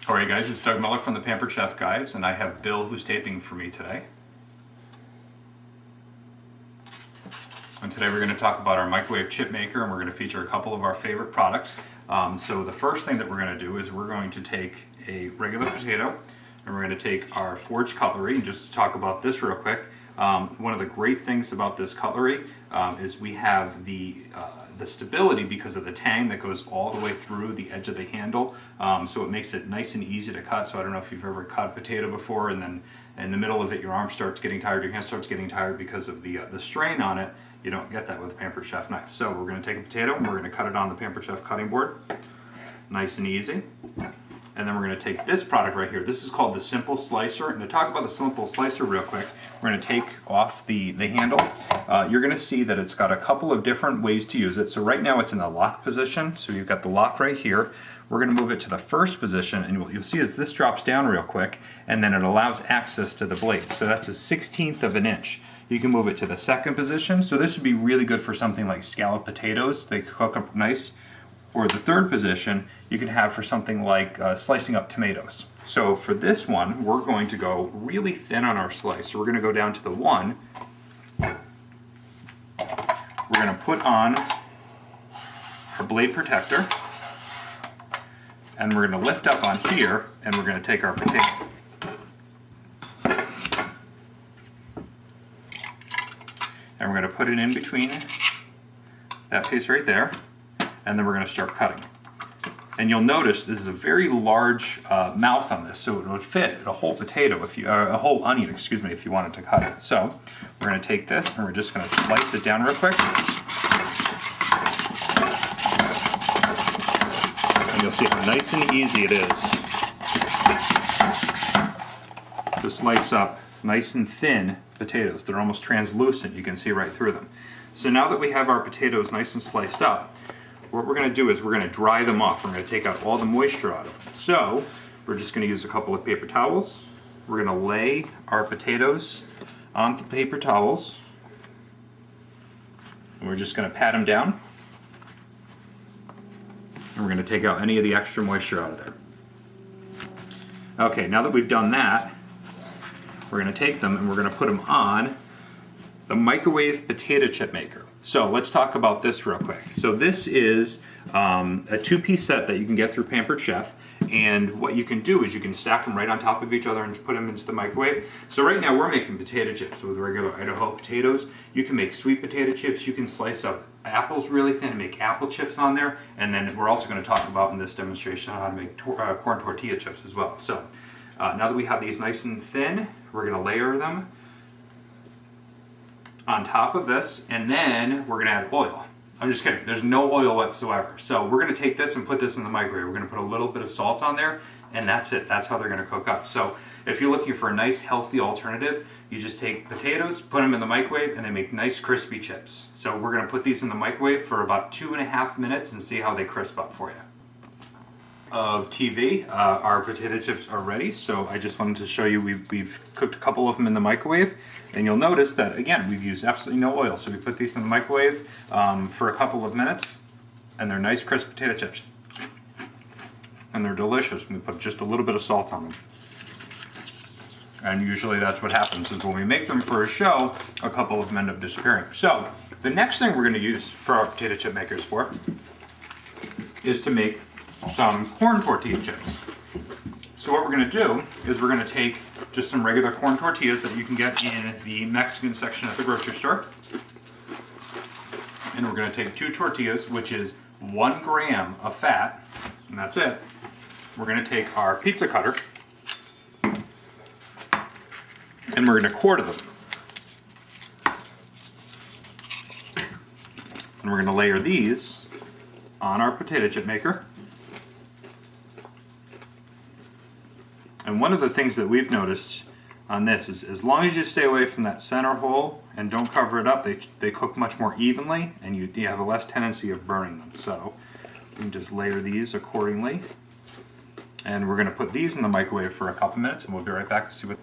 Alright guys, it's Doug Miller from the Pampered Chef guys, and I have Bill who's taping for me today. And today we're going to talk about our microwave chip maker, and we're going to feature a couple of our favorite products. So the first thing that we're going to do is we're going to take a regular potato and we're going to take our forged cutlery. And just to talk about this real quick, one of the great things about this cutlery is we have the stability because of the tang that goes all the way through the edge of the handle, so it makes it nice and easy to cut. So I don't know if you've ever cut a potato before and then in the middle of it your arm starts getting tired, your hand starts getting tired because of the strain on it. You don't get that with a Pampered Chef knife. So we're going to take a potato and we're going to cut it on the Pampered Chef cutting board, nice and easy. And then we're going to take this product right here. This is called the Simple Slicer. And to talk about the Simple Slicer real quick, we're going to take off the handle. You're going to see that it's got a couple of different ways to use it. So right now it's in the lock position. So you've got the lock right here. We're going to move it to the first position, and what you'll see is this drops down real quick, and then it allows access to the blade. So that's a 1/16 of an inch. You can move it to the second position. So this would be really good for something like scalloped potatoes. They cook up nice. Or the third position you can have for something like slicing up tomatoes. So for this one, we're going to go really thin on our slice. So we're going to go down to the 1. We're going to put on our blade protector, and we're going to lift up on here, and we're going to take our potato. And we're going to put it in between that piece right there. And then we're going to start cutting. And you'll notice this is a very large mouth on this, so it would fit a whole potato, a whole onion, excuse me, if you wanted to cut it. So we're going to take this and we're just going to slice it down real quick. And you'll see how nice and easy it is to slice up nice and thin potatoes. They're almost translucent, you can see right through them. So now that we have our potatoes nice and sliced up, what we're going to do is we're going to dry them off. We're going to take out all the moisture out of them. So we're just going to use a couple of paper towels. We're going to lay our potatoes on the paper towels. And we're just going to pat them down. And we're going to take out any of the extra moisture out of there. Okay, now that we've done that, we're going to take them and we're going to put them on the microwave potato chip maker. So let's talk about this real quick. So this is a 2-piece set that you can get through Pampered Chef, and what you can do is you can stack them right on top of each other and put them into the microwave. So right now we're making potato chips with regular Idaho potatoes. You can make sweet potato chips, you can slice up apples really thin and make apple chips on there, and then we're also going to talk about in this demonstration how to make corn tortilla chips as well. So now that we have these nice and thin, we're going to layer them on top of this, and then we're going to add oil. I'm just kidding, there's no oil whatsoever. So we're going to take this and put this in the microwave. We're going to put a little bit of salt on there, and that's it. That's how they're going to cook up. So if you're looking for a nice healthy alternative, you just take potatoes, put them in the microwave, and they make nice crispy chips. So we're going to put these in the microwave for about 2.5 minutes and see how they crisp up for you. Of TV, our potato chips are ready, so I just wanted to show you we've cooked a couple of them in the microwave, and you'll notice that again we've used absolutely no oil. So we put these in the microwave for a couple of minutes, and they're nice crisp potato chips, and they're delicious. We put just a little bit of salt on them, and usually that's what happens is when we make them for a show, a couple of them end up disappearing. So the next thing we're going to use for our potato chip makers is to make some corn tortilla chips. So what we're going to do is we're going to take just some regular corn tortillas that you can get in the Mexican section at the grocery store, and we're going to take 2 tortillas, which is 1 gram of fat, and that's it. We're going to take our pizza cutter and we're going to quarter them, and we're going to layer these on our potato chip maker. And one of the things that we've noticed on this is as long as you stay away from that center hole and don't cover it up, they cook much more evenly, and you have a less tendency of burning them. So you can just layer these accordingly. And we're going to put these in the microwave for a couple minutes, and we'll be right back to see what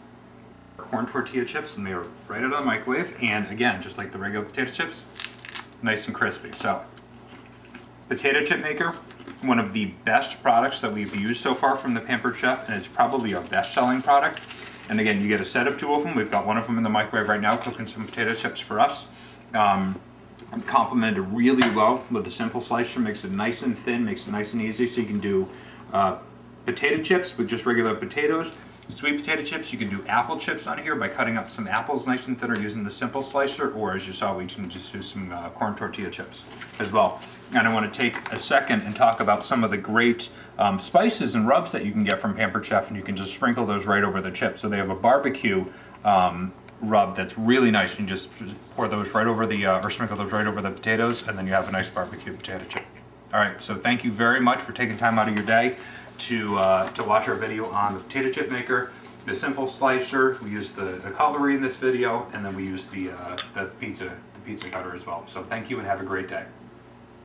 corn tortilla chips, and they are right out of the microwave. And again, just like the regular potato chips, nice and crispy. So potato chip maker, one of the best products that we've used so far from the Pampered Chef, and it's probably our best-selling product. And again, you get a set of 2 of them. We've got one of them in the microwave right now cooking some potato chips for us. Complemented really well with a simple slicer, makes it nice and thin, makes it nice and easy, so you can do potato chips with just regular potatoes. Sweet potato chips, you can do apple chips on here by cutting up some apples nice and thin or using the simple slicer, or as you saw, we can just do some corn tortilla chips as well. And I want to take a second and talk about some of the great spices and rubs that you can get from Pampered Chef, and you can just sprinkle those right over the chips. So they have a barbecue rub that's really nice. You can just pour those right over the, or sprinkle those right over the potatoes, and then you have a nice barbecue potato chip. All right, so thank you very much for taking time out of your day to watch our video on the potato chip maker, the simple slicer. We use the cutlery in this video, and then we use the pizza cutter as well. So thank you and have a great day.